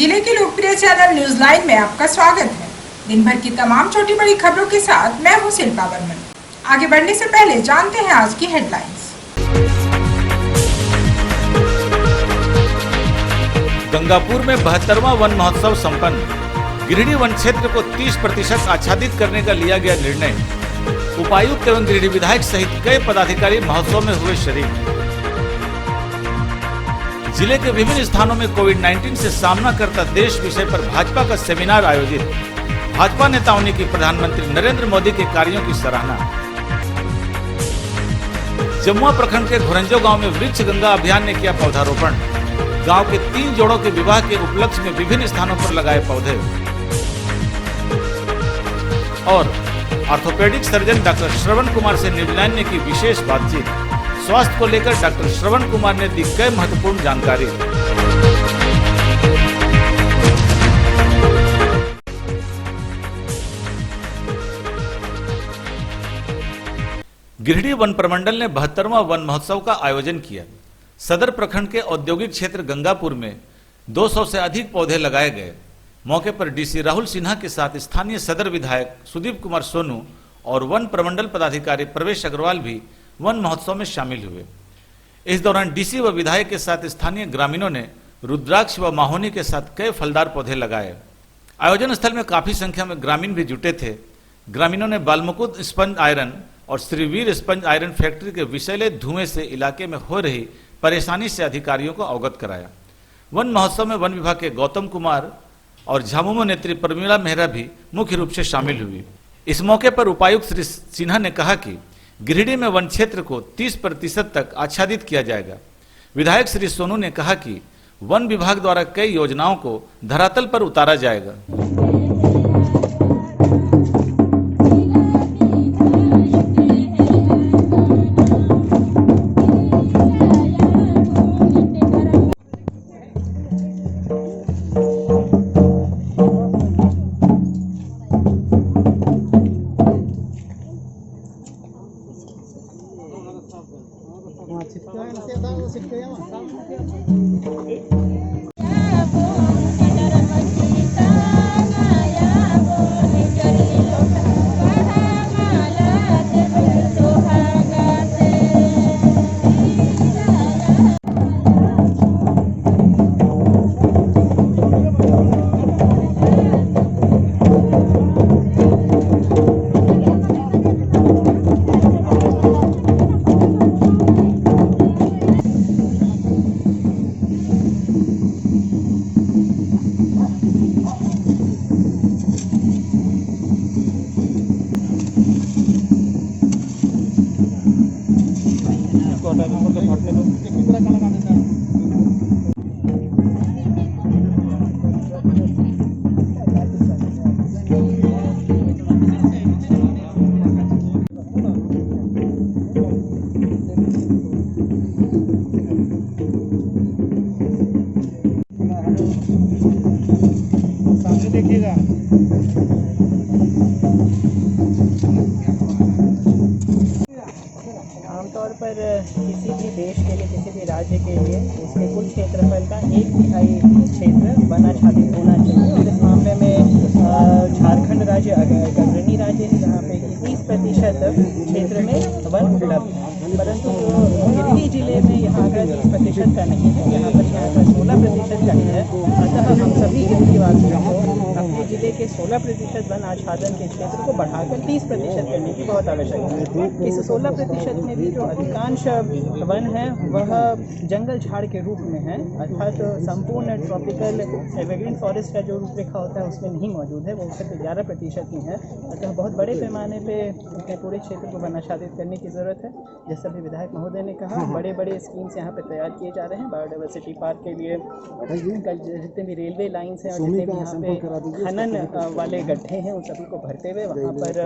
जिले के लोकप्रिय चैनल न्यूज लाइन में आपका स्वागत है। दिन भर की तमाम छोटी बड़ी खबरों के साथ मैं हूं शिल्पा बर्मन। आगे बढ़ने से पहले जानते हैं आज की हेडलाइंस। गंगापुर में 72वां वन महोत्सव संपन्न। गिरिडीह वन क्षेत्र को 30% आच्छादित करने का लिया गया निर्णय। उपायुक्त एवं गिरिडीह विधायक सहित कई पदाधिकारी महोत्सव में हुए शरीक। जिले के विभिन्न स्थानों में कोविड-19 से सामना करता देश विषय पर भाजपा का सेमिनार आयोजित। भाजपा नेताओं ने की प्रधानमंत्री नरेंद्र मोदी के कार्यों की सराहना। जमुआ प्रखंड के घोरंजो गांव में वृक्ष गंगा अभियान ने किया पौधारोपण। गांव के 3 जोड़ों के विवाह के उपलक्ष्य में विभिन्न स्थानों पर लगाए पौधे। और orthopaedic surgeon doctor Shravan Kumar से न्यूज लाइन ने की विशेष बातचीत। स्वास्थ्य को लेकर डॉक्टर श्रवण कुमार ने दी कई महत्वपूर्ण जानकारी। गिरिडीह वन प्रमंडल ने 72वां वन महोत्सव का आयोजन किया। सदर प्रखंड के औद्योगिक क्षेत्र गंगापुर में 200 से अधिक पौधे लगाए गए। मौके पर डीसी राहुल सिन्हा के साथ स्थानीय सदर विधायक सुदीप कुमार सोनू और वन प्रमंडल पदाधिकारी प्रवेश अग्रवाल भी वन महोत्सव में शामिल हुए। इस दौरान डीसी व विधायक के साथ स्थानीय ग्रामीणों ने रुद्राक्ष व माहोनी के साथ कई फलदार पौधे लगाए। आयोजन स्थल में काफी संख्या में ग्रामीण भी जुटे थे। ग्रामीणों ने बालमुकुंद स्पंज आयरन और श्रीवीर स्पंज आयरन फैक्ट्री के विषैले धुएं से इलाके में हो रही परेशानी से अधिकारियों को अवगत कराया। वन महोत्सव में वन विभाग के गौतम कुमार और झामुमो नेत्री प्रमीला मेहरा भी मुख्य रूप से शामिल हुई। इस मौके पर उपायुक्त श्री सिन्हा ने कहा कि गिरिडीह में वन क्षेत्र को 30% तक आच्छादित किया जाएगा। विधायक श्री सोनू ने कहा कि वन विभाग द्वारा कई योजनाओं को धरातल पर उतारा जाएगा। आमतौर पर किसी भी देश के लिए, किसी भी राज्य के लिए उसके कुल क्षेत्रफल का 1/3 क्षेत्र वन आच्छादित होना चाहिए। और इस मामले में झारखंड राज्य अग्रणी राज्य है, जहाँ पे 30% क्षेत्र में वन उपलब्ध है। परंतु गिरिडीह जिले में यहाँ का 30% का नहीं है, यहाँ का 16% का ही है। अतः हम सभी गिरिडीह वासियों को अपने जिले के 16% वन आच्छादन के क्षेत्र को बढ़ाकर 30% करने की बहुत आवश्यकता है। इस 16% में भी जो अधिकांश वन है वह जंगल झाड़ के रूप में है, अर्थात संपूर्ण ट्रॉपिकल एवरग्रीन फॉरेस्ट का जो रूपरेखा होता है उसमें नहीं मौजूद है, वो सिर्फ 11% ही है। अतः बहुत बड़े पैमाने पे अपने पूरे क्षेत्र को वन आच्छादित करने की ज़रूरत है। जैसा भी विधायक महोदय ने कहा, बड़े बड़े स्कीम्स यहाँ पे तैयार किए जा रहे हैं। बायोडाइवर्सिटी पार्क के लिए जितने भी रेलवे लाइन्स हैं और जितने भी यहाँ पे खनन वाले गड्ढे हैं उन सभी को भरते हुए वहाँ पर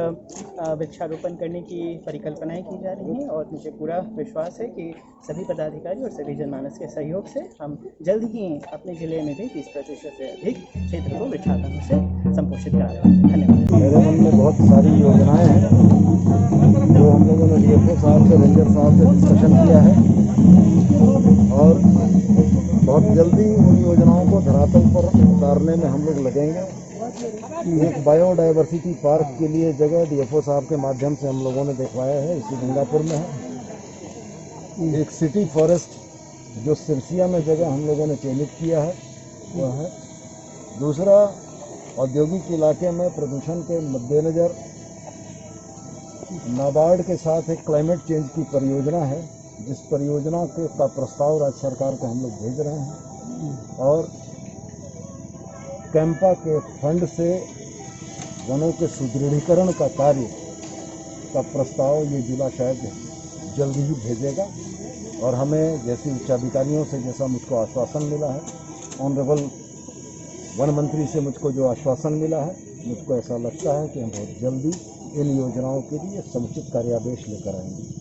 वृक्षारोपण करने की परिकल्पनाएं की जा रही हैं और मुझे पूरा विश्वास है कि सभी पदाधिकारी और सभी जनमानस के सहयोग से हम जल्द ही अपने ज़िले में भी 30% से अधिक क्षेत्र को वृक्षारोपण से संपोषित कर रहे हैं। धन्यवाद। मेरे मन में बहुत सारी योजनाएं हैं जो हम लोगों ने डीएफओ साहब से, रेंजर साहब से डिस्कशन किया है और बहुत जल्दी उन योजनाओं को धरातल पर उतारने में हम लोग लगेंगे। एक बायोडाइवर्सिटी पार्क के लिए जगह डीएफओ साहब के माध्यम से हम लोगों ने दिखवाया है, इसी गंगापुर में है। एक सिटी फॉरेस्ट जो सिरसिया में जगह हम लोगों ने चयनित किया है वह है। दूसरा, औद्योगिक इलाके में प्रदूषण के मद्देनज़र नाबार्ड के साथ एक क्लाइमेट चेंज की परियोजना है, जिस परियोजना का प्रस्ताव राज्य सरकार को हम लोग भेज रहे हैं और कैंपा के फंड से वनों के सुदृढ़ीकरण का कार्य का प्रस्ताव ये जिला शायद जल्द ही भेजेगा। और हमें जैसे उच्चाधिकारियों से जैसा मुझको आश्वासन मिला है, ऑनरेबल वन मंत्री से मुझको जो आश्वासन मिला है, मुझको ऐसा लगता है कि हम बहुत जल्दी इन योजनाओं के लिए समुचित कार्यादेश लेकर आएंगे।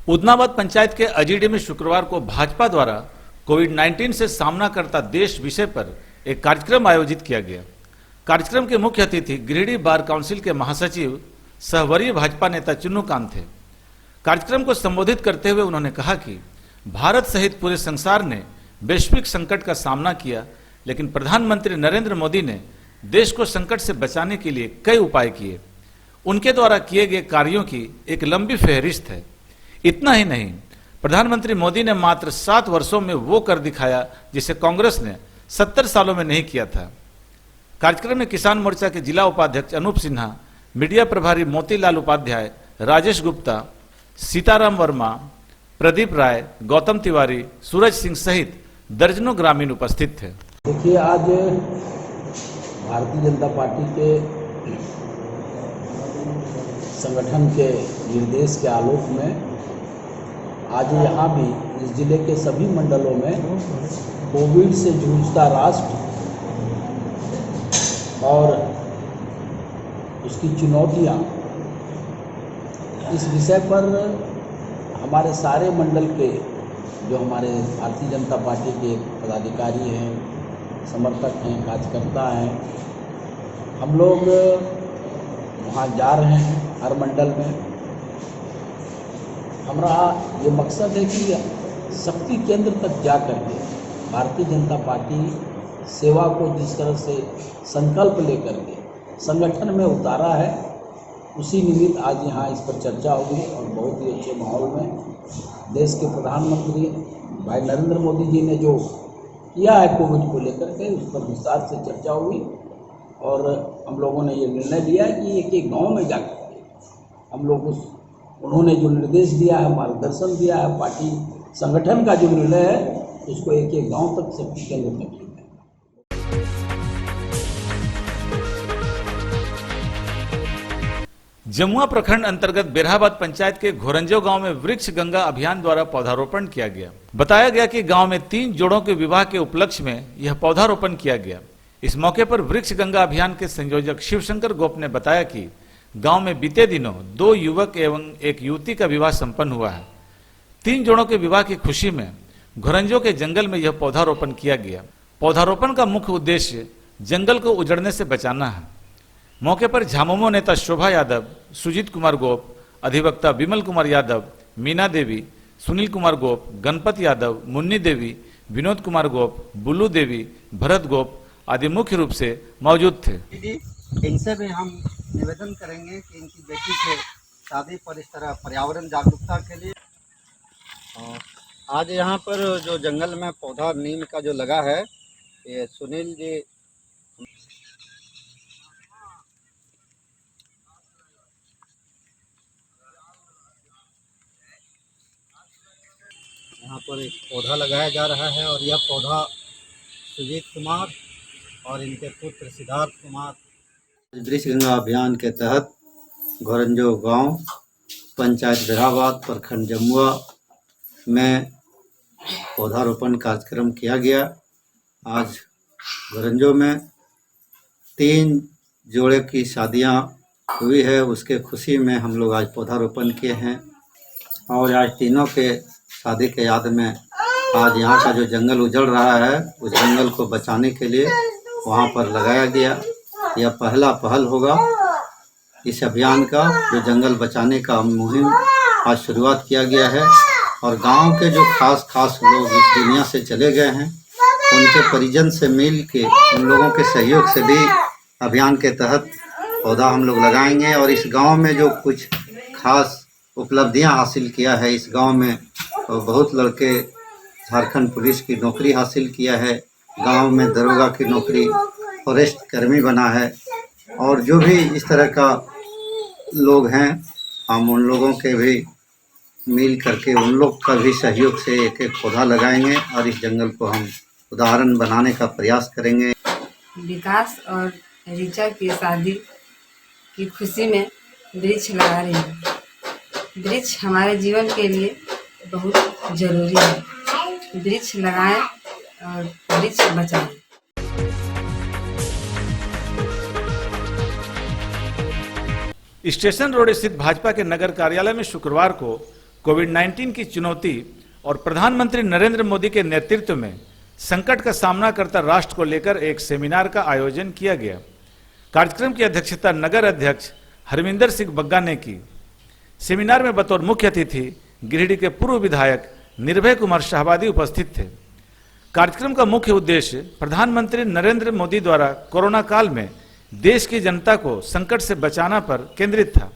उदनाबाद पंचायत के अजीडे में शुक्रवार को भाजपा द्वारा कोविड-19 से सामना करता देश विषय पर एक कार्यक्रम आयोजित किया गया। कार्यक्रम के मुख्य अतिथि गिरिडीह बार काउंसिल के महासचिव सह वरीय भाजपा नेता चुन्नू कांत थे। कार्यक्रम को संबोधित करते हुए उन्होंने कहा कि भारत सहित पूरे संसार ने वैश्विक संकट का सामना किया, लेकिन प्रधानमंत्री नरेंद्र मोदी ने देश को संकट से बचाने के लिए कई उपाय किए। उनके द्वारा किए गए कार्यों की एक लंबी फहरिस्त है। इतना ही नहीं, प्रधानमंत्री मोदी ने मात्र 7 वर्षों में वो कर दिखाया जिसे कांग्रेस ने 70 सालों में नहीं किया था। कार्यक्रम में किसान मोर्चा के जिला उपाध्यक्ष अनूप सिन्हा, मीडिया प्रभारी मोतीलाल उपाध्याय, राजेश गुप्ता, सीताराम वर्मा, प्रदीप राय, गौतम तिवारी, सूरज सिंह सहित दर्जनों ग्रामीण उपस्थित थे। देखिए, आज भारतीय जनता पार्टी के संगठन के निर्देश के आलोक में आज यहाँ भी इस जिले के सभी मंडलों में कोविड से जूझता राष्ट्र और उसकी चुनौतियाँ, इस विषय पर हमारे सारे मंडल के जो हमारे भारतीय जनता पार्टी के पदाधिकारी हैं, समर्थक हैं, कार्यकर्ता हैं, हम लोग वहाँ जा रहे हैं। हर मंडल में हमारा ये मकसद है कि शक्ति केंद्र तक जा करके भारतीय जनता पार्टी सेवा को जिस तरह से संकल्प लेकर के संगठन में उतारा है, उसी निमित्त आज यहाँ इस पर चर्चा होगी और बहुत ही अच्छे माहौल में देश के प्रधानमंत्री भाई नरेंद्र मोदी जी ने जो किया है कोविड को लेकर के, उस पर विस्तार से चर्चा हुई और हम लोगों ने ये निर्णय लिया है कि एक गांव में जाकर हम लोग उन्होंने जो निर्देश दिया है, मार्गदर्शन दिया है, पार्टी संगठन का जो निर्णय है, उसको एक गांव तक शक्ति केंद्र तक लेना है। जमुआ प्रखंड अंतर्गत बेरहाबाद पंचायत के घोरंजो गांव में वृक्ष गंगा अभियान द्वारा पौधारोपण किया गया। बताया गया कि गांव में 3 जोड़ों के विवाह के उपलक्ष्य में यह पौधारोपण किया गया। इस मौके पर वृक्ष गंगा अभियान के संयोजक शिवशंकर गोप ने बताया कि गांव में बीते दिनों 2 युवक एवं एक युवती का विवाह संपन्न हुआ है। 3 जोड़ों के विवाह की खुशी में घोरंजो के जंगल में यह पौधारोपण किया गया। पौधारोपण का मुख्य उद्देश्य जंगल को उजड़ने से बचाना है। मौके पर झामुमो नेता शोभा यादव, सुजीत कुमार गोप, अधिवक्ता विमल कुमार यादव, मीना देवी, सुनील कुमार गोप, गणपत यादव, मुन्नी देवी, विनोद कुमार गोप, बुल्लू देवी, भरत गोप आदि मुख्य रूप से मौजूद थे। इनसे भी हम निवेदन करेंगे कि इनकी बेटी के शादी पर इस तरह पर्यावरण जागरूकता के लिए आज यहाँ पर जो जंगल में पौधा नीम का जो लगा है, ये सुनील जी यहाँ पर एक पौधा लगाया जा रहा है और यह पौधा सुजीत कुमार और इनके पुत्र सिद्धार्थ कुमार वृक्ष गंगा अभियान के तहत घोरंजो गांव, पंचायत बेरहाबाद, प्रखंड जमुआ में पौधारोपण कार्यक्रम किया गया। आज गरंजो में 3 जोड़े की शादियां हुई है, उसके खुशी में हम लोग आज पौधारोपण किए हैं। और आज तीनों के शादी के याद में आज यहाँ का जो जंगल उजड़ रहा है, उस जंगल को बचाने के लिए वहाँ पर लगाया गया। यह पहला पहल होगा इस अभियान का, जो जंगल बचाने का मुहिम आज शुरुआत किया गया है। और गांव के जो खास लोग इस दुनिया से चले गए हैं, उनके परिजन से मिल के, उन लोगों के सहयोग से भी अभियान के तहत पौधा हम लोग लगाएंगे। और इस गांव में जो कुछ खास उपलब्धियां हासिल किया है, इस गांव में बहुत लड़के झारखंड पुलिस की नौकरी हासिल किया है, गांव में दरोगा की नौकरी, फॉरेस्ट कर्मी बना है। और जो भी इस तरह का लोग हैं, हम उन लोगों के भी मिल करके उन लोग का भी सहयोग से एक एक पौधा लगाएंगे और इस जंगल को हम उदाहरण बनाने का प्रयास करेंगे। विकास और ऋचा की शादी की खुशी में वृक्ष लगा रही हूँ। वृक्ष हमारे जीवन के लिए बहुत ज़रूरी है। वृक्ष लगाएं और वृक्ष बचाएं। स्टेशन रोड स्थित भाजपा के नगर कार्यालय में शुक्रवार को कोविड-19 की चुनौती और प्रधानमंत्री नरेंद्र मोदी के नेतृत्व में संकट का सामना करता राष्ट्र को लेकर एक सेमिनार का आयोजन किया गया। कार्यक्रम की अध्यक्षता नगर अध्यक्ष हरविंदर सिंह बग्गा ने की। सेमिनार में बतौर मुख्य अतिथि गिरिडीह के पूर्व विधायक निर्भय कुमार शाहबादी उपस्थित थे। कार्यक्रम का मुख्य उद्देश्य प्रधानमंत्री नरेंद्र मोदी द्वारा कोरोना काल में देश की जनता को संकट से बचाना पर केंद्रित था।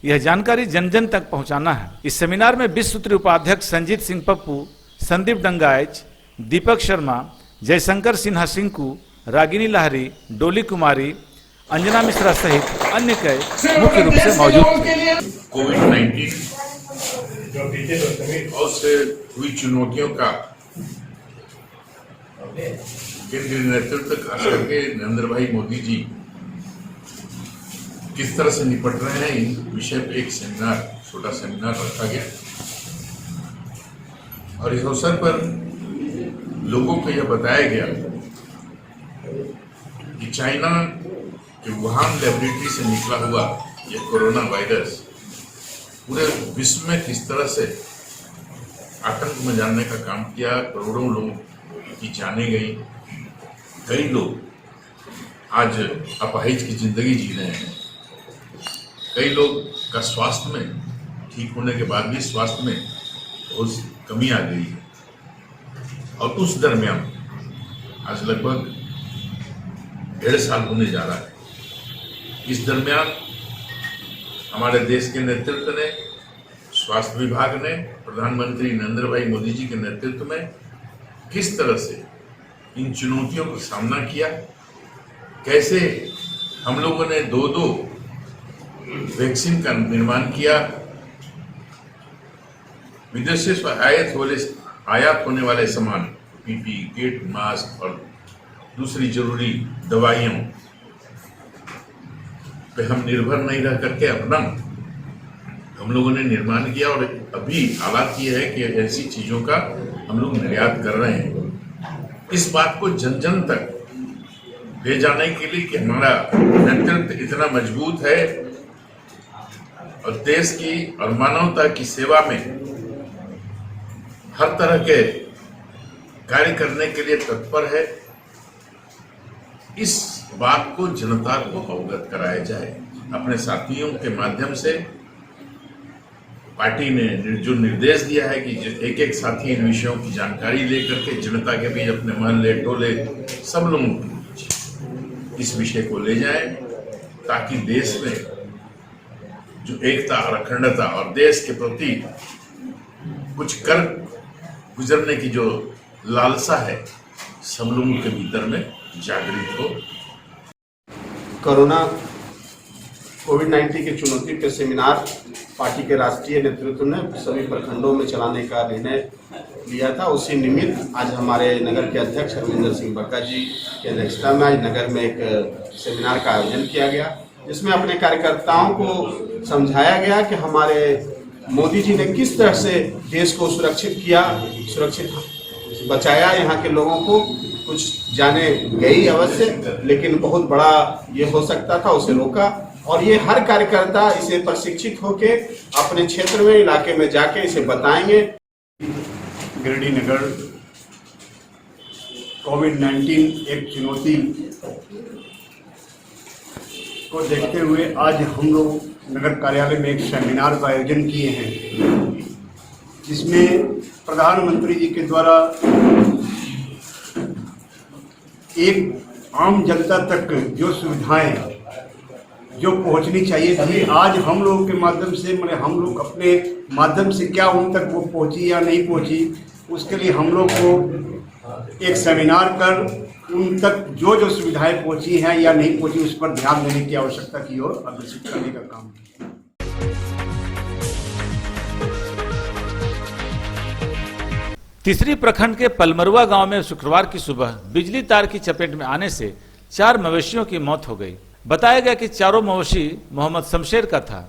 यह जानकारी जन जन तक पहुंचाना है। इस सेमिनार में विश्व सूत्री उपाध्यक्ष संजीत सिंह पप्पू, संदीप डंगायच, दीपक शर्मा, जयशंकर सिन्हा सिंकू, रागिनी लाहरी, डोली कुमारी, अंजना मिश्रा सहित अन्य कई मुख्य रूप से मौजूद थे। कोविड-19 और से हुई चुनौतियों का केंद्रीय नेतृत्व खास करके नरेंद्र भाई मोदी जी किस तरह से निपट रहे हैं, इन विषय पे एक सेमिनार, छोटा सेमिनार रखा गया। और इस अवसर पर लोगों को यह बताया गया कि चाइना के वुहान लेबोरेटरी से निकला हुआ यह कोरोना वायरस पूरे विश्व में किस तरह से आतंक में जानने का काम किया। करोड़ों लोग की जाने गई, कई लोग आज अपाहिज की जिंदगी जी रहे हैं, कई लोग का स्वास्थ्य में ठीक होने के बाद भी स्वास्थ्य में बहुत कमी आ गई है। और उस दरमियान आज लगभग 1.5 साल होने जा रहा है। इस दरमियान हमारे देश के नेतृत्व ने, स्वास्थ्य विभाग ने, प्रधानमंत्री नरेंद्र भाई मोदी जी के नेतृत्व में किस तरह से इन चुनौतियों का सामना किया, कैसे हम लोगों ने 2 वैक्सीन का निर्माण किया, विदेश से आयात होने वाले सामान पीपी किट, मास्क और दूसरी जरूरी दवाइयों पे हम निर्भर नहीं रह करके अपना हम लोगों ने निर्माण किया। और अभी हालात ये है कि ऐसी चीजों का हम लोग निर्यात कर रहे हैं। इस बात को जन जन तक ले जाने के लिए कि हमारा नेतृत्व इतना मजबूत है और देश की और मानवता की सेवा में हर तरह के कार्य करने के लिए तत्पर है, इस बात को जनता को अवगत कराया जाए। अपने साथियों के माध्यम से पार्टी ने जो निर्देश दिया है कि एक एक साथी इन विषयों की जानकारी लेकर के जनता के बीच, अपने मोहल्ले टोले सब लोग इस विषय को ले जाएं, ताकि देश में जो एकता और अखंडता और देश के प्रति कुछ कर गुजरने की जो लालसा है सब लोगों के भीतर में जागृत हो। कोविड-19 की चुनौती पे सेमिनार पार्टी के राष्ट्रीय नेतृत्व ने सभी प्रखंडों में चलाने का निर्णय लिया था। उसी निमित्त आज हमारे नगर के अध्यक्ष हरविंदर सिंह बग्गा जी की अध्यक्षता में आज नगर में एक सेमिनार का आयोजन किया गया, जिसमें अपने कार्यकर्ताओं को समझाया गया कि हमारे मोदी जी ने किस तरह से देश को सुरक्षित बचाया यहाँ के लोगों को। कुछ जाने गई अवश्य, लेकिन बहुत बड़ा ये हो सकता था, उसे रोका। और ये हर कार्यकर्ता इसे प्रशिक्षित होके अपने क्षेत्र में, इलाके में जाके इसे बताएंगे। गिरिडीह नगर कोविड-19 एक चुनौती को देखते हुए आज हम लोग नगर कार्यालय में एक सेमिनार का आयोजन किए हैं, जिसमें प्रधानमंत्री जी के द्वारा एक आम जनता तक जो सुविधाएं जो पहुंचनी चाहिए थी, आज हम लोगों के माध्यम से, मैंने हम लोग अपने माध्यम से क्या उन तक वो पहुंची या नहीं पहुंची, उसके लिए हम लोग को एक सेमिनार कर उन तक जो जो सुविधाएं पहुंची हैं या नहीं पहुंची उस पर ध्यान देने की आवश्यकता की ओर अग्रसित करने का काम किया। तीसरी प्रखंड के पलमरुआ गांव में शुक्रवार की सुबह बिजली तार की चपेट में आने से 4 मवेशियों की मौत हो गई। बताया गया कि चारों मवेशी मोहम्मद शमशेर का था।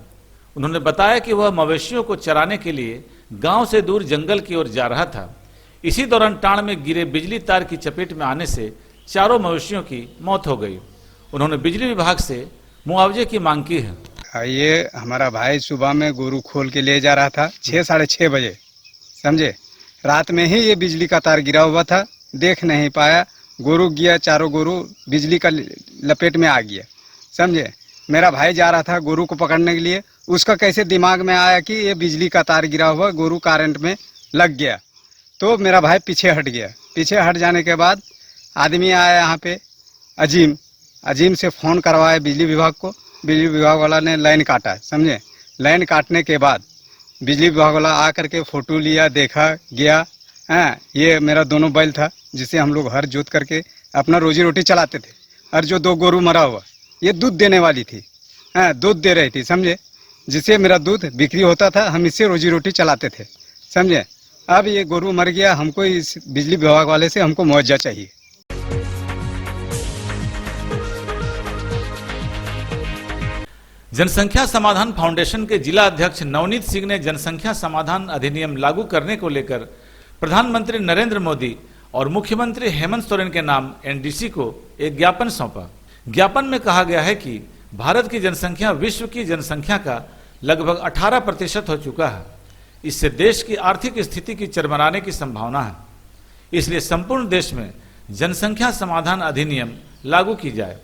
उन्होंने बताया कि वह मवेशियों को चराने के लिए गांव से दूर जंगल की ओर जा रहा था। इसी दौरान टाण में गिरे बिजली तार की चपेट में आने से चारों मवेशियों की मौत हो गई। उन्होंने बिजली विभाग से मुआवजे की मांग की है। ये हमारा भाई सुबह में गोरू खोल के ले जा रहा था 6 साढ़े 6 बजे, समझे। रात में ही ये बिजली का तार गिरा हुआ था, देख नहीं पाया, गोरू गया, चारों गोरू बिजली का लपेट में आ गया, समझे। मेरा भाई जा रहा था गोरू को पकड़ने के लिए, उसका कैसे दिमाग में आया कि ये बिजली का तार गिरा हुआ, गोरू करंट में लग गया, तो मेरा भाई पीछे हट गया। पीछे हट जाने के बाद आदमी आया यहाँ पे, अजीम से फ़ोन करवाया बिजली विभाग को। बिजली विभाग वाला ने लाइन काटा, समझे। लाइन काटने के बाद बिजली विभाग वाला आकर के फ़ोटो लिया, देखा, गया। ये मेरा दोनों बैल था जिसे हम लोग हर जोत करके अपना रोजी रोटी चलाते थे। और जो 2 गोरू मरा हुआ, ये दूध देने वाली थी, दूध दे रही थी, समझे, जिससे मेरा दूध बिक्री होता था, हम इससे रोजी रोटी चलाते थे, समझे। अब ये गोरू मर गया, हमको इस बिजली विभाग वाले से हमको मुआवजा चाहिए। जनसंख्या समाधान फाउंडेशन के जिला अध्यक्ष नवनीत सिंह ने जनसंख्या समाधान अधिनियम लागू करने को लेकर प्रधानमंत्री नरेंद्र मोदी और मुख्यमंत्री हेमंत सोरेन के नाम एनडीसी को एक ज्ञापन सौंपा। ज्ञापन में कहा गया है कि भारत की जनसंख्या विश्व की जनसंख्या का लगभग 18% हो चुका है। इससे देश की आर्थिक स्थिति की चरमराने की संभावना है। इसलिए संपूर्ण देश में जनसंख्या समाधान अधिनियम लागू की जाए।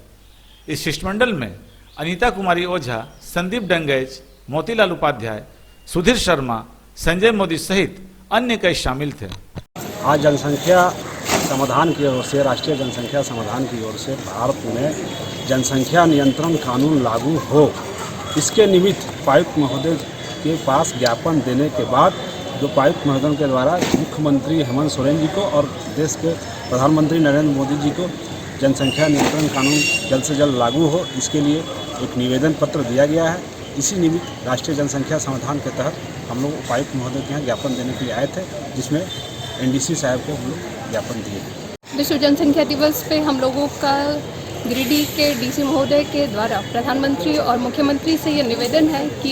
इस शिष्टमंडल में अनीता कुमारी ओझा, संदीप डंगेज, मोतीलाल उपाध्याय, सुधीर शर्मा, संजय मोदी सहित अन्य कई शामिल थे। आज जनसंख्या समाधान की ओर से, राष्ट्रीय जनसंख्या समाधान की ओर से भारत में जनसंख्या नियंत्रण कानून लागू हो, इसके निमित्त उपायुक्त महोदय के पास ज्ञापन देने के बाद जो उपायुक्त महोदय के द्वारा मुख्यमंत्री हेमंत सोरेन जी को और देश के प्रधानमंत्री नरेंद्र मोदी जी को जनसंख्या नियंत्रण कानून जल्द से जल्द लागू हो, इसके लिए एक निवेदन पत्र दिया गया है। इसी निमित्त राष्ट्रीय जनसंख्या समाधान के तहत हम लोग उपायुक्त महोदय के यहाँ ज्ञापन देने के लिए आए थे, जिसमें एनडीसी साहब को हम लोग ज्ञापन दिए। विश्व जनसंख्या दिवस पे हम लोगों का गिरिडीह के डीसी महोदय के द्वारा प्रधानमंत्री और मुख्यमंत्री से ये निवेदन है कि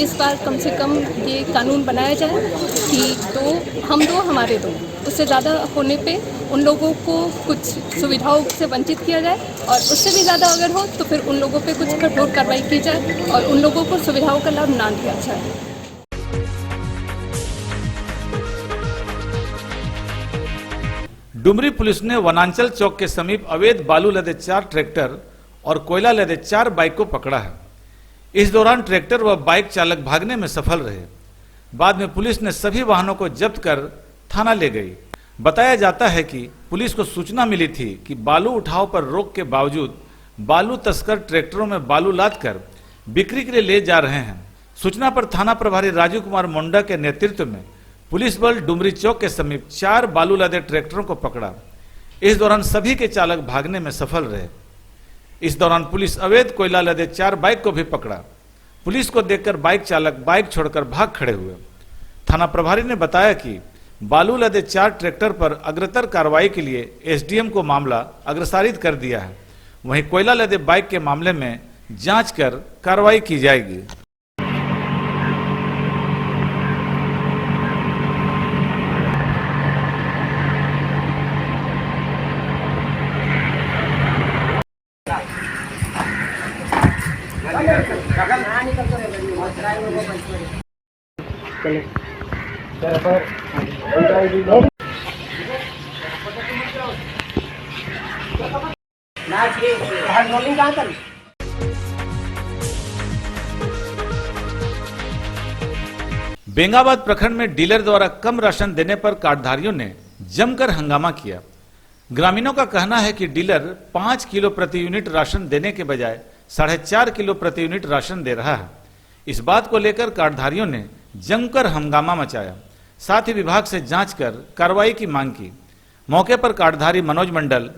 इस बार कम से कम ये कानून बनाया जाए कि हम दो हमारे दो, उससे ज़्यादा होने पे उन लोगों को कुछ सुविधाओं से वंचित किया जाए, और उससे भी ज़्यादा अगर हो तो फिर उन लोगों पे कुछ कठोर कार्रवाई की जाए और उन लोगों को सुविधाओं का लाभ ना दिया जाए। डुमरी पुलिस ने वनांचल चौक के समीप अवैध बालू लदे 4 ट्रैक्टर और कोयला लदे 4 बाइक को पकड़ा है। इस दौरान ट्रैक्टर व बाइक चालक भागने में सफल रहे। बाद में पुलिस ने सभी वाहनों को जब्त कर थाना ले गई। बताया जाता है कि पुलिस को सूचना मिली थी कि बालू उठाव पर रोक के बावजूद बालू तस्कर ट्रैक्टरों में बालू लादकर बिक्री के लिए ले जा रहे हैं। सूचना पर थाना प्रभारी राजू कुमार मुंडा के नेतृत्व में पुलिस बल डुमरी चौक के समीप 4 बालू लदे ट्रैक्टरों को पकड़ा। इस दौरान सभी के चालक भागने में सफल रहे। इस दौरान पुलिस अवैध कोयला लदे 4 बाइक को भी पकड़ा। पुलिस को देखकर बाइक चालक बाइक छोड़कर भाग खड़े हुए। थाना प्रभारी ने बताया कि बालू लदे 4 ट्रैक्टर पर अग्रतर कार्रवाई के लिए एसडीएम को मामला अग्रसारित कर दिया है। वहीं कोयला लदे बाइक के मामले में जांच कर कार्रवाई की जाएगी। बेंगाबाद प्रखंड में डीलर द्वारा कम राशन देने पर कार्डधारियों ने जमकर हंगामा किया। ग्रामीणों का कहना है कि डीलर 5 किलो प्रति यूनिट राशन देने के बजाय 4.5 किलो प्रति यूनिट राशन दे रहा है। इस बात को लेकर कार्डधारियों ने जमकर हंगामा मचाया, साथ ही विभाग से जांच कर कार्रवाई की मांग की। मौके पर कार्डधारी मनोज मंडल,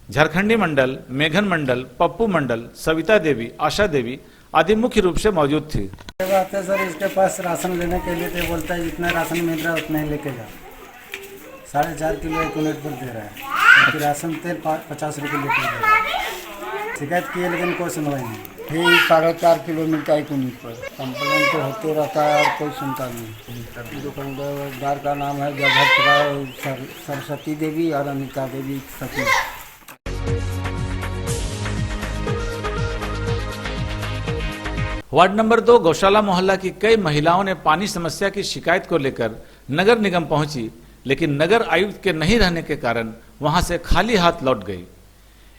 झारखंडी मंडल, मेघन मंडल, पप्पू मंडल, सविता देवी, आशा देवी आदि मुख्य रूप से मौजूद थी। बात है सर, इसके पास राशन लेने के लिए तो बोलता है जितना राशन मिल रहा है उतना ही लेके जाओ। 4.5 किलो 1 यूनिट पर दे रहा है, फिर राशन तेल 50 रुपये लीटर दे रहा है। शिकायत की है लेकिन कोई सुनवाई नहीं। फिर 4.5 किलो मिलता है 1 यूनिट पर। कंप्लेन तो होते रहता है और कोई सुनता नहीं। दुकानदार का नाम है जगह सरस्वती देवी और अनिता देवी सती। वार्ड नंबर 2 गौशाला मोहल्ला की कई महिलाओं ने पानी समस्या की शिकायत को लेकर नगर निगम पहुंची, लेकिन नगर आयुक्त के नहीं रहने के कारण वहां से खाली हाथ लौट गई।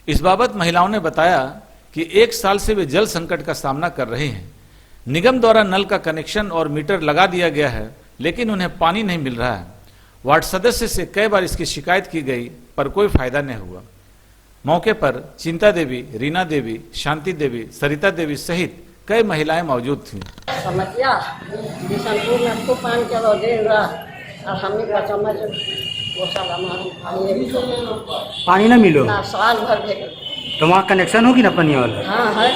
इस बाबत महिलाओं ने बताया कि 1 साल से वे जल संकट का सामना कर रही हैं। निगम द्वारा नल का कनेक्शन और मीटर लगा दिया गया है, लेकिन उन्हें पानी नहीं मिल रहा है। वार्ड सदस्य से कई बार इसकी शिकायत की गई पर कोई फायदा नहीं हुआ। मौके पर चिंता देवी, रीना देवी, शांति देवी, सरिता देवी सहित कई महिलाएं मौजूद थीं। समस्या बिशनपुर में खूब पानी चलो दे रहा और हमें का समझ पानी ना मिलो ना साल भर भेज तो वहाँ कनेक्शन होगी ना पनिया वाला। हाँ है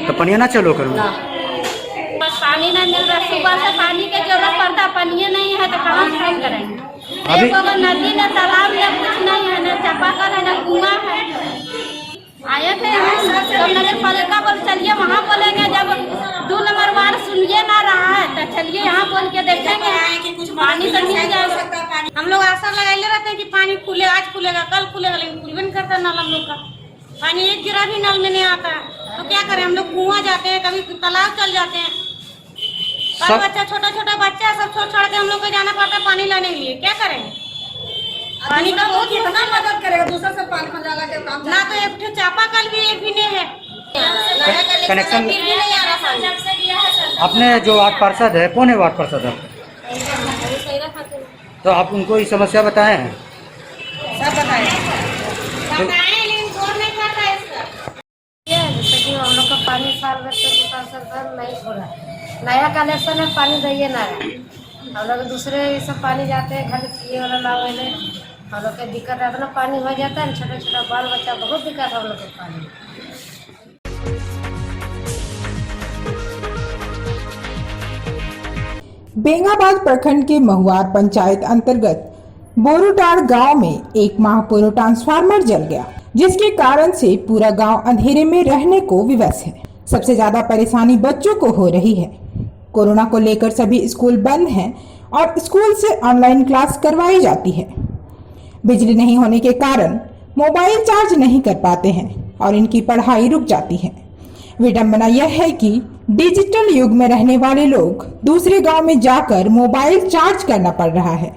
तो पनिया ना चलो करो। बस पानी नहीं मिल रहा, सुबह से पानी की जरूरत पड़ता, पानी नहीं है तो कहाँ से हम करेंगे। एक अगर नदी न तालाब में कुछ नहीं है, न चापाकल है, न कुआं है। आए थे जब नगर पालिका बोल चलिए वहाँ बोलेंगे, जब 2 नंबर वार्ड सुनिए ना रहा है तो चलिए यहाँ बोल के देखेंगे कि कुछ पानी तो मिल जाएगा। हम लोग आशा लगाए रहते हैं कि पानी खुले, आज खुलेगा कल खुलेगा, लेकिन खुल भी नहीं करता नल। हम लोग का पानी एक गिरा भी नल में नहीं आता है, तो क्या करें। हम लोग कुआं जाते हैं, कभी तालाब चल जाते हैं। बाल बच्चा, छोटा छोटा बच्चा सब छोड़ के हम लोग को जाना पड़ता है पानी लाने के लिए। क्या करें, पानी का बहुत कितना मदद करेगा, दूसरा से पानी मंगाला के काम ना। तो एक चापाकल भी एक भी नहीं है, कनेक्शन भी नहीं आ रहा। अपने जो वार्ड पार्षद है, कौन है वार्ड पार्षद है? तो आप उनको ये समस्या बताए हैं? सब बताए लेकिन गौर नहीं करता है इसका। जैसे कि हम लोग का पानी साल भर से नहीं हो रहा है, नया कनेक्शन है, पानी दैए ना है। हम लोग दूसरे सब पानी जाते हैं, घर पिए वाला लावे, हम लोग के दिक्कत है। इतना पानी हो जाता है, छोटा छोटा बाल बच्चा बहुत दिक्कत है हम लोग को पानी। बेंगाबाद प्रखंड के महुआर पंचायत अंतर्गत बोरूटाड़ गांव में 1 माह पूर्व ट्रांसफार्मर जल गया, जिसके कारण से पूरा गांव अंधेरे में रहने को विवश है। सबसे ज्यादा परेशानी बच्चों को हो रही है। कोरोना को लेकर सभी स्कूल बंद हैं और स्कूल से ऑनलाइन क्लास करवाई जाती है। बिजली नहीं होने के कारण मोबाइल चार्ज नहीं कर पाते हैं और इनकी पढ़ाई रुक जाती है। विडंबना यह है कि डिजिटल युग में रहने वाले लोग दूसरे गांव में जाकर मोबाइल चार्ज करना पड़ रहा है।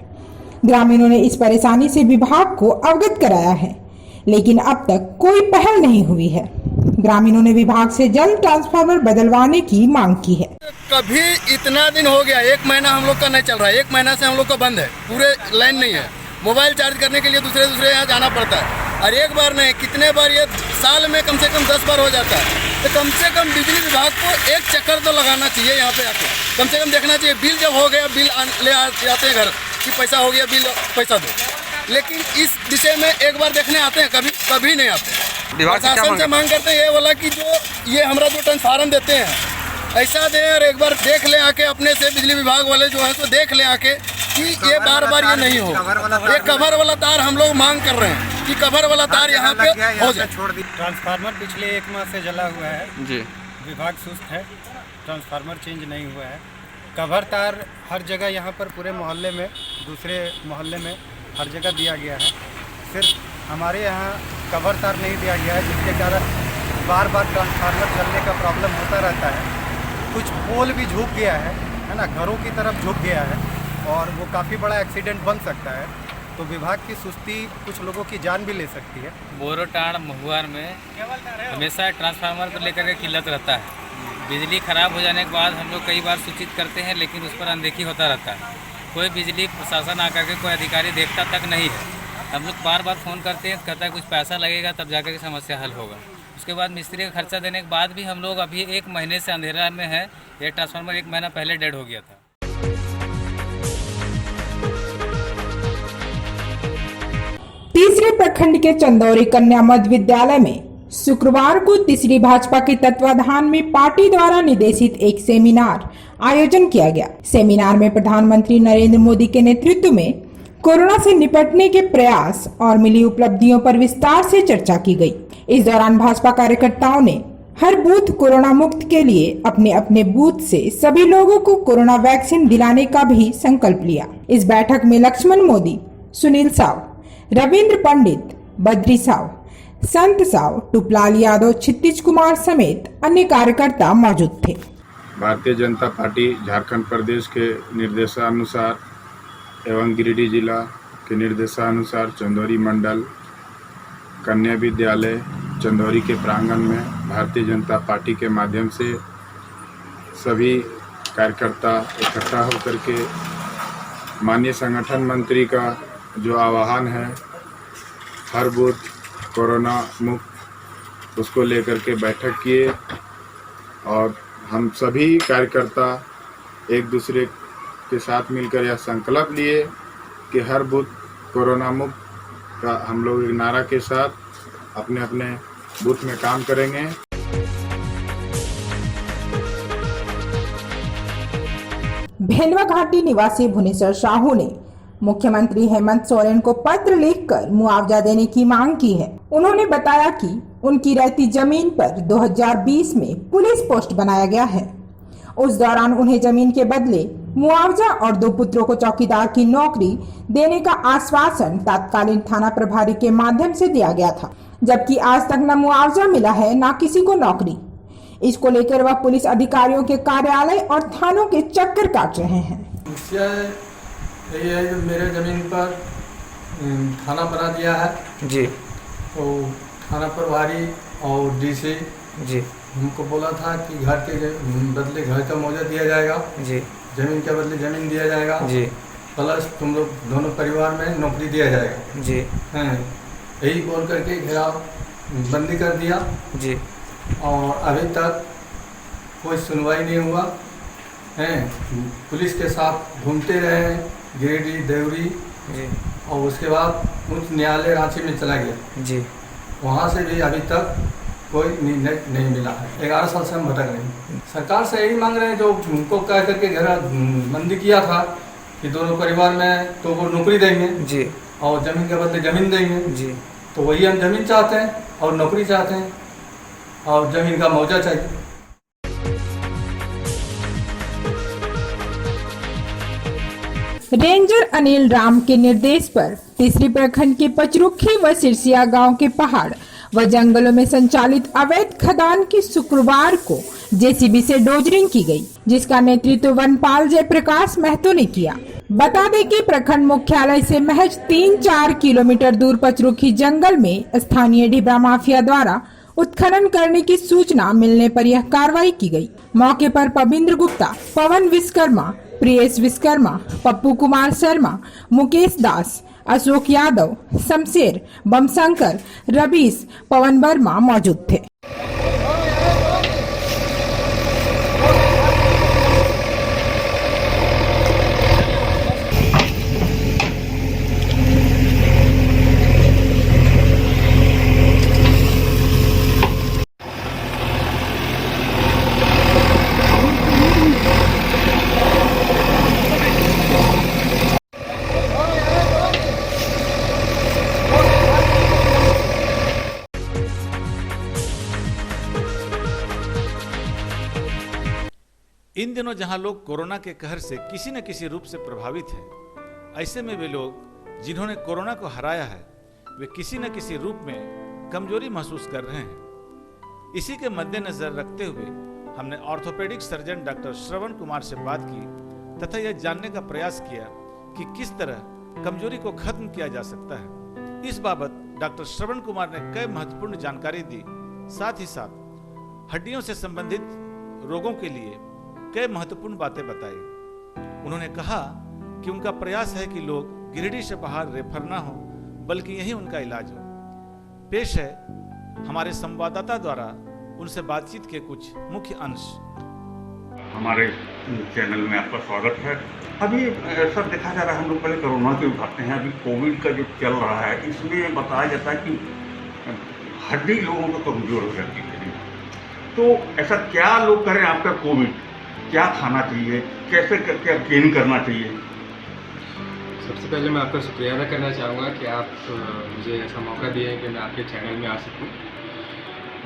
ग्रामीणों ने इस परेशानी से विभाग को अवगत कराया है, लेकिन अब तक कोई पहल नहीं हुई है। ग्रामीणों ने विभाग से जल्द ट्रांसफार्मर बदलवाने की मांग की है। कभी इतना दिन हो गया, 1 महीना हम लोग का नहीं चल रहा है, 1 महीना से हम लोग का बंद है, पूरे लाइन नहीं है। मोबाइल चार्ज करने के लिए दूसरे यहाँ जाना पड़ता है, और एक बार नहीं कितने बार, ये साल में कम से कम 10 बार हो जाता है। तो कम से कम बिजली विभाग को एक चक्कर तो लगाना चाहिए यहाँ पे आके, कम से कम देखना चाहिए। बिल जब हो गया, बिल ले आते हैं घर कि पैसा हो गया, बिल पैसा दो, लेकिन इस विषय में एक बार देखने आते हैं, कभी नहीं आते। प्रशासन से मांग करते हैं ये वाला कि जो ये हमारा जो ट्रांसफार्मर देते हैं ऐसा दे, और एक बार देख ले आके अपने से बिजली विभाग वाले जो है तो देख ले आके कि ये बार बार ये नहीं हो। ये कवर वाला तार हम लोग मांग कर रहे हैं कि कवर वाला तार यहाँ पे हो जाए। ट्रांसफार्मर पिछले 1 माह से जला हुआ है जी, विभाग सुस्त है, ट्रांसफार्मर चेंज नहीं हुआ है। कवर तार हर जगह यहाँ पर पूरे मोहल्ले में, दूसरे मोहल्ले में हर जगह दिया गया है, सिर्फ हमारे यहाँ कवर तार नहीं दिया गया है, जिसके कारण बार बार ट्रांसफार्मर चलने का प्रॉब्लम होता रहता है। कुछ पोल भी झुक गया है, है ना, घरों की तरफ झुक गया है और वो काफ़ी बड़ा एक्सीडेंट बन सकता है। तो विभाग की सुस्ती कुछ लोगों की जान भी ले सकती है। बोरोटाड़ महुआर में हमेशा ट्रांसफार्मर को लेकर के किल्लत रहता है। बिजली खराब हो जाने के बाद हम लोग कई बार सूचित करते हैं, लेकिन उस पर अनदेखी होता रहता है। कोई बिजली प्रशासन आकर के कोई अधिकारी देखता तक नहीं है। हम लोग बार बार फ़ोन करते हैं, कहता है कुछ पैसा लगेगा तब जाकर के समस्या हल होगा। उसके बाद मिस्त्री का खर्चा देने के बाद भी हम लोग अभी 1 महीने से अंधेरा में है। ये ट्रांसफार्मर 1 महीना पहले डेड हो गया था। तीसरे प्रखंड के चंदौरी कन्या मध्य विद्यालय में शुक्रवार को तीसरी भाजपा के तत्वाधान में पार्टी द्वारा निर्देशित एक सेमिनार आयोजन किया गया। सेमिनार में प्रधानमंत्री नरेंद्र मोदी के नेतृत्व में कोरोना से निपटने के प्रयास और मिली उपलब्धियों पर विस्तार से चर्चा की गई। इस दौरान भाजपा कार्यकर्ताओं ने हर बूथ कोरोना मुक्त के लिए अपने अपने बूथ से सभी लोगों को कोरोना वैक्सीन दिलाने का भी संकल्प लिया। इस बैठक में लक्ष्मण मोदी, सुनील साव, रविंद्र पंडित, बद्री साव, संत साव, टुपलाल यादव, क्षितिज कुमार समेत अन्य कार्यकर्ता मौजूद थे। भारतीय जनता पार्टी झारखंड प्रदेश के निर्देशानुसार एवं गिरिडीह जिला के निर्देशानुसार चंदौरी मंडल कन्या विद्यालय चंदौरी के प्रांगण में भारतीय जनता पार्टी के माध्यम से सभी कार्यकर्ता इकट्ठा होकर के माननीय संगठन मंत्री का जो आह्वान है हर बूथ कोरोना मुक्त, उसको लेकर के बैठक किए और हम सभी कार्यकर्ता एक दूसरे के साथ मिलकर यह संकल्प लिए कि हर बूथ कोरोना मुक्त का हम लोग एक नारा के साथ अपने अपने बूथ में काम करेंगे। भेलवा घाटी निवासी भुवनेश्वर साहू ने मुख्यमंत्री हेमंत सोरेन को पत्र लिखकर मुआवजा देने की मांग की है। उन्होंने बताया कि उनकी रहती जमीन पर 2020 में पुलिस पोस्ट बनाया गया है। उस दौरान उन्हें जमीन के बदले मुआवजा और 2 पुत्रों को चौकीदार की नौकरी देने का आश्वासन तत्कालीन थाना प्रभारी के माध्यम से दिया गया था, जबकि आज तक न मुआवजा मिला है न किसी को नौकरी। इसको लेकर वह पुलिस अधिकारियों के कार्यालय और थानों के चक्कर काट रहे हैं। यही है जो मेरे ज़मीन पर थाना बना दिया है जी, तो थाना प्रभारी और डीसी जी हमको बोला था कि घर के बदले घर का मुआवजा दिया जाएगा जी, ज़मीन के बदले ज़मीन दिया जाएगा जी, प्लस तुम लोग दोनों परिवार में नौकरी दिया जाएगा जी। हैं, यही बोल करके घेराव बंदी कर दिया जी, और अभी तक कोई सुनवाई नहीं हुआ है। पुलिस के साथ घूमते रहे हैं गिरिडीह, देवरी और उसके बाद उच्च न्यायालय रांची में चला गया जी, वहाँ से भी अभी तक कोई निर्णय नहीं मिला है। 11 साल से हम भटक रहे हैं। सरकार से यही मांग रहे हैं जो उनको कह करके घेरा बंदी किया था कि दोनों परिवार में तो वो नौकरी देंगे जी और ज़मीन के बदले ज़मीन देंगे जी, तो वही हम ज़मीन चाहते हैं और नौकरी चाहते हैं और ज़मीन का मुआवजा चाहिए। रेंजर अनिल राम के निर्देश पर तीसरी प्रखंड के पचरुखी व सिरसिया गांव के पहाड़ व जंगलों में संचालित अवैध खदान की शुक्रवार को जेसीबी से डोजरिंग की गई, जिसका नेतृत्व वनपाल जयप्रकाश महतो ने किया। बता दें कि प्रखंड मुख्यालय से महज 3-4 किलोमीटर दूर पचरुखी जंगल में स्थानीय ढिबरा माफिया द्वारा उत्खनन करने की सूचना मिलने पर यह कार्रवाई की गई। मौके पर पविंद्र गुप्ता, पवन विश्वकर्मा, प्रियेश विश्वकर्मा, पप्पू कुमार शर्मा, मुकेश दास, अशोक यादव, शमशेर, बमशंकर, रवीश, पवन वर्मा मौजूद थे। इन दिनों जहां लोग कोरोना के कहर से किसी न किसी रूप से प्रभावित हैं, ऐसे में वे लोग जिन्होंने कोरोना को हराया है वे किसी न किसी रूप में कमजोरी महसूस कर रहे हैं। इसी के मद्देनजर रखते हुए हमने orthopaedic surgeon doctor Shravan Kumar से बात की तथा यह जानने का प्रयास किया कि किस तरह कमजोरी को खत्म किया जा सकता है। इस बाबत डॉक्टर श्रवण कुमार ने कई महत्वपूर्ण जानकारी दी। साथ ही साथ हड्डियों से संबंधित रोगों के लिए कई महत्वपूर्ण बातें बताई। उन्होंने कहा कि उनका प्रयास है कि लोग गिरिडीह से बाहर रेफर ना हो, बल्कि यही उनका इलाज हो। पेश है हमारे संवाददाता द्वारा उनसे बातचीत के कुछ मुख्य अंश। हमारे चैनल में आपका स्वागत है। अभी ऐसा देखा जा रहा है, हम लोग पहले कोरोना की उठाते हैं, अभी कोविड का जो चल रहा है इसमें बताया जाता है कि हड्डी लोगों को कमजोर हो जाती है। तो ऐसा क्या लोग करें आपका कोविड, क्या खाना चाहिए, कैसे करके गेन करना चाहिए? सबसे पहले मैं आपका शुक्रिया अदा करना चाहूँगा कि आप मुझे ऐसा मौका दिए कि मैं आपके चैनल में आ सकूँ।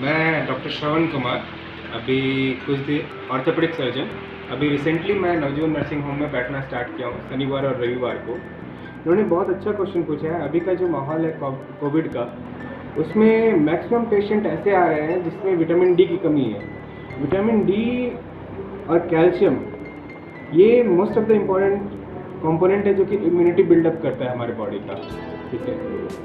मैं डॉक्टर श्रवण कुमार, अभी कुछ दिन ऑर्थोपेडिक सर्जन। अभी रिसेंटली मैं नवजीवन नर्सिंग होम में बैठना स्टार्ट किया हूँ शनिवार और रविवार को। उन्होंने बहुत अच्छा क्वेश्चन पूछा है। अभी का जो माहौल है कोविड का, उसमें मैक्सिमम पेशेंट ऐसे आ रहे हैं जिसमें विटामिन डी की कमी है। विटामिन डी और कैल्शियम ये most of the important component है जो कि इम्यूनिटी बिल्डअप करता है हमारे बॉडी का, ठीक है।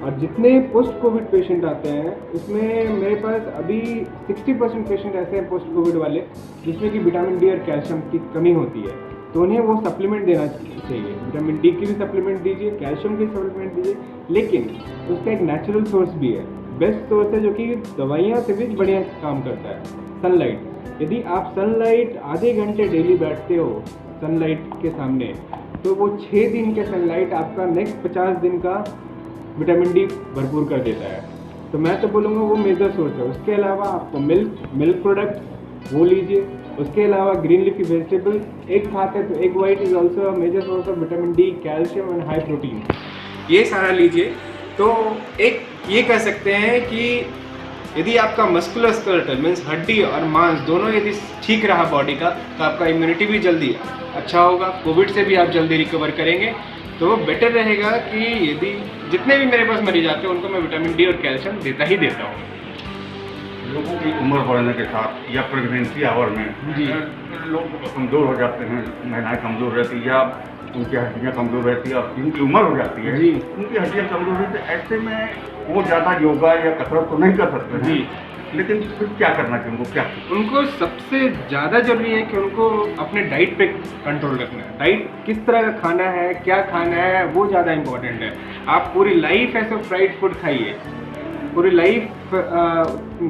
और जितने पोस्ट कोविड पेशेंट आते हैं उसमें मेरे पास अभी 60% पेशेंट ऐसे हैं पोस्ट कोविड वाले जिसमें कि विटामिन डी और कैल्शियम की कमी होती है, तो उन्हें वो सप्लीमेंट देना चाहिए। विटामिन डी की भी सप्लीमेंट दीजिए, कैल्शियम की सप्लीमेंट दीजिए, लेकिन उसका एक नेचुरल सोर्स भी है, बेस्ट सोर्स है जो कि दवाइयाँ से भी बढ़िया काम करता है, सनलाइट। यदि आप सनलाइट आधे घंटे डेली बैठते हो सनलाइट के सामने, तो वो 6 दिन के सनलाइट आपका नेक्स्ट 50 दिन का विटामिन डी भरपूर कर देता है। तो मैं तो बोलूँगा वो मेजर सोर्स है। उसके अलावा आपको मिल्क प्रोडक्ट वो लीजिए। उसके अलावा ग्रीन लीफी वेजिटेबल, एग खाते हैं तो egg white is also a major source of vitamin D, calcium and high protein, ये सारा लीजिए। तो एक ये कह सकते हैं कि यदि आपका मस्कुलोस्केलेटल मीन्स हड्डी और मांस दोनों यदि ठीक रहा बॉडी का, तो आपका इम्यूनिटी भी जल्दी अच्छा होगा, कोविड से भी आप जल्दी रिकवर करेंगे। तो वो बेटर रहेगा कि यदि जितने भी मेरे पास मरीज आते हैं उनको मैं विटामिन डी और कैल्शियम देता ही देता हूँ। लोगों की उम्र बढ़ने के साथ या प्रेगनेंसी आवर में जी लोग कमज़ोर हो जाते हैं, महिलाएं कमज़ोर रहती है या उनकी हड्डियाँ कमज़ोर रहती है और जिनकी उम्र हो जाती है जी उनकी हड्डियाँ कमज़ोर रहती है, ऐसे में वो ज़्यादा योगा या कसरत तो नहीं कर सकते हैं जी। लेकिन फिर क्या करना चाहिए उनको? क्या उनको सबसे ज़्यादा जरूरी है कि उनको अपने डाइट पे कंट्रोल रखना है। डाइट किस तरह का खाना है, क्या खाना है, वो ज़्यादा इम्पोर्टेंट है। आप पूरी लाइफ ऐसे फ्राइड फूड खाइए, पूरी लाइफ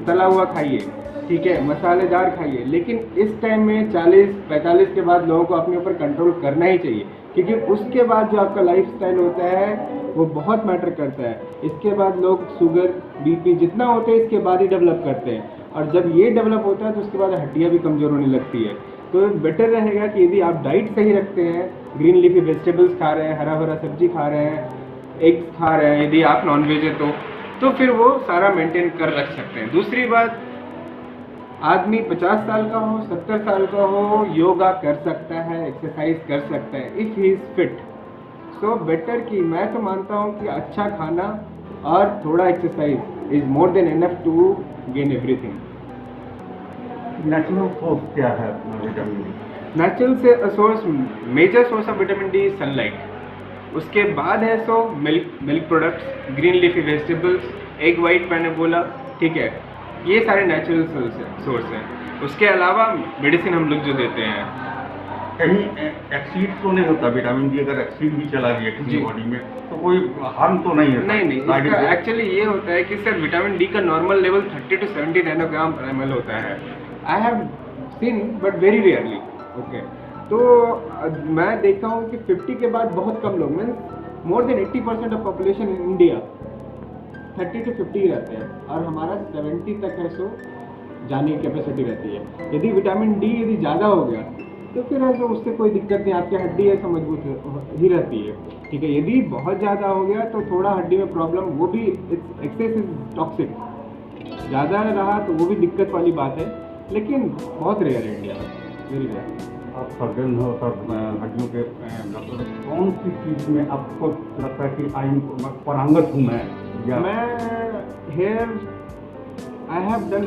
तला हुआ खाइए, ठीक है, मसालेदार खाइए, लेकिन इस टाइम में 40-45 के बाद लोगों को अपने ऊपर कंट्रोल करना ही चाहिए, क्योंकि उसके बाद जो आपका लाइफस्टाइल होता है वो बहुत मैटर करता है। इसके बाद लोग शुगर, बीपी जितना होता है इसके बाद ही डेवलप करते हैं, और जब ये डेवलप होता है तो उसके बाद हड्डियाँ भी कमज़ोर होने लगती है। तो बेटर रहेगा कि यदि आप डाइट सही रखते हैं, ग्रीन लीफी वेजिटेबल्स खा रहे हैं, हरा भरा सब्जी खा रहे हैं, एग्स खा रहे हैं, यदि आप नॉन वेज है तो फिर वो सारा मेंटेन कर रख सकते हैं। दूसरी बात, आदमी 50 साल का हो, 70 साल का हो, योगा कर सकता है, एक्सरसाइज कर सकता है if he is fit. So better कि मैं तो मानता हूँ कि अच्छा खाना और थोड़ा exercise is more than enough to gain everything. Natural source क्या है विटामिन डी? नेचुरल से source, major source of vitamin D is sunlight. उसके बाद है so milk products, green leafy vegetables, egg white मैंने बोला, ठीक है, ये सारे नेचुरल सोर्स हैं। उसके अलावा मेडिसिन हम लोग जो देते हैं, कहीं एक्सीड तो नहीं होता विटामिन डी? अगर एक्सीड भी चला गया किसी बॉडी में तो कोई हार्म तो नहीं है? नहीं, इसका एक्चुअली ये होता है कि सर विटामिन डी का नॉर्मल लेवल 30 to 70 नैनोग्राम पर ml होता है। I have seen but very rarely, okay. तो मैं देखता हूँ कि 50 के बाद बहुत कम लोग, means more than 80% of population in India 30 to 50 रहते हैं, और हमारा 70 तक है सो जाने की कैपेसिटी रहती है। यदि विटामिन डी यदि ज़्यादा हो गया तो फिर ऐसे उससे कोई दिक्कत नहीं, आपकी हड्डी ऐसा मजबूत ही रहती है, ठीक है। यदि बहुत ज़्यादा हो गया तो थोड़ा हड्डी में प्रॉब्लम, वो भी एक्सेस इज टॉक्सिक, ज़्यादा रहा तो वो भी दिक्कत वाली बात है, लेकिन बहुत रेयर है इंडिया में, वेरी रेयर। आप सर्जन हो सर, हड्डियों के डॉक्टर, कौन सी चीज़ में आपको लगता है कि आई पारंगत हूँ मैं? मैं hair I have done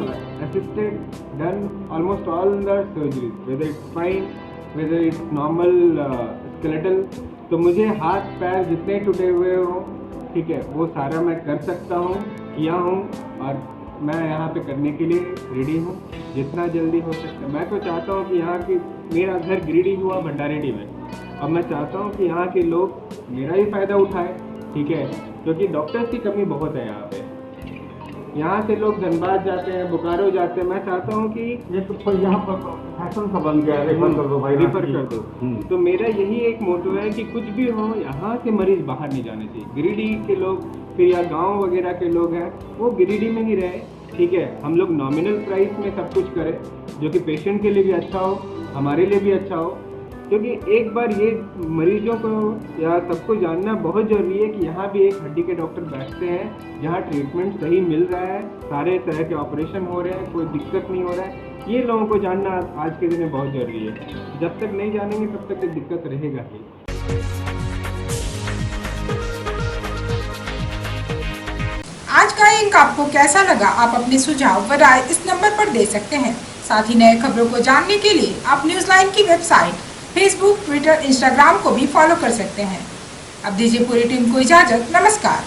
almost all the surgeries, whether it's spine, whether it's normal skeletal. तो मुझे हाथ पैर जितने टूटे हुए हो, ठीक है, वो सारा मैं कर सकता हूँ, किया हूँ और मैं यहाँ पे करने के लिए रेडी हूँ जितना जल्दी हो सकता है। मैं तो चाहता हूँ कि यहाँ की, मेरा घर गिरिडीह हुआ भंडारेडी में, अब मैं चाहता हूँ कि यहाँ के लोग मेरा ही फ़ायदा उठाए, ठीक है, क्योंकि डॉक्टर्स की कमी बहुत है यहाँ पे। यहाँ से लोग धनबाद जाते हैं, बोकारो जाते हैं। मैं चाहता हूँ कि ये तो यहाँ पर फैशन सा बन गया है, रेफर कर दो भाई, रेफर कर दो। तो मेरा यही एक मोटो है कि कुछ भी हो, यहाँ से मरीज बाहर नहीं जाने चाहिए। गिरिडीह के लोग फिर या गांव वगैरह के लोग हैं, वो गिरिडीह में ही रहे, ठीक है। हम लोग नॉमिनल प्राइस में सब कुछ करें जो कि पेशेंट के लिए भी अच्छा हो, हमारे लिए भी अच्छा हो, क्योंकि एक बार ये मरीजों को या सबको जानना बहुत ज़रूरी है कि यहाँ भी एक हड्डी के डॉक्टर बैठते हैं जहाँ ट्रीटमेंट सही मिल रहा है, सारे तरह के ऑपरेशन हो रहे हैं, कोई दिक्कत नहीं हो रहा है। ये लोगों को जानना आज के दिन में बहुत ज़रूरी है। जब तक नहीं जानेंगे तब तक दिक्कत रहेगा ही। आज का लिंक आपको कैसा लगा? आप अपने सुझाव व राय इस नंबर पर दे सकते हैं। साथ ही नए खबरों को जानने के लिए आप न्यूज़ लाइन की वेबसाइट, फेसबुक, ट्विटर, इंस्टाग्राम को भी फॉलो कर सकते हैं। अब दीजिए पूरी टीम को इजाजत। नमस्कार।